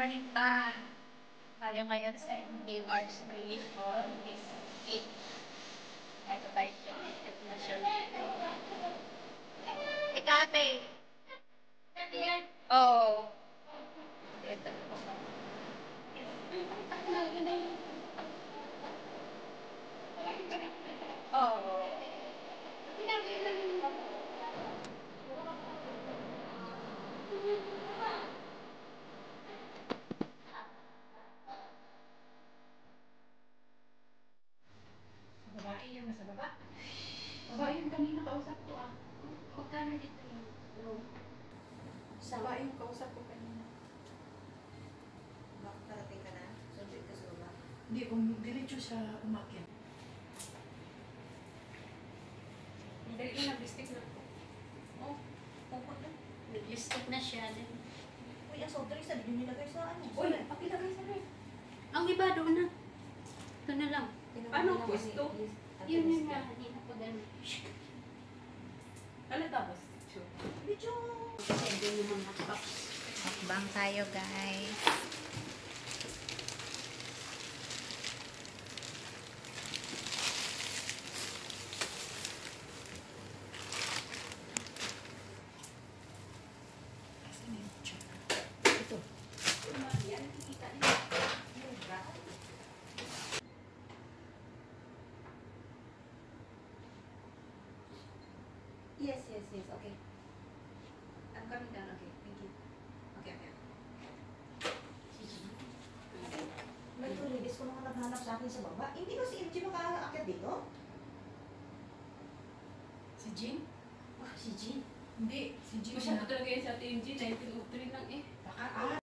morning pa. Tayo ngayon sa Gamers Grade for this 8. Ito tayo na siya. Ikate! Oo. Ito. Oo. Babae yung nasa baba. Babae yung kanina kausap ko ah. Magkano dito yung room? Babae yung kausap ko kanina. Bakit parating ka na? Sundin ka sa baba? Hindi, diretso siya umakyat. Dali ko nag-lipstick na po. Oh, pupot na. Nag-lipstick na siya din. Uy, ang soft drinks na din yung nilagay sa ano? Uy, pakilagay sa rin. Ang iba doon na. Ito na lang. Ano, pwesto? Yun na. Hindi na po ganun. Ano tapos? Medyo... Kasi yung mga box. Mukbang tayo, guys. Asan yung tsaka? Ito. Yan, nakikita niyo. Yes, yes, yes. Okay. I'm coming down. Okay, thank you. Okay, okay. May tulibis ko naman naghanap sa akin sa baba. Hindi ba si MJ makaakyat dito? Si Jean? Ah, si Jean. Hindi, si Jean. Masyado talaga yan sa TNG, 1903 lang eh. Baka,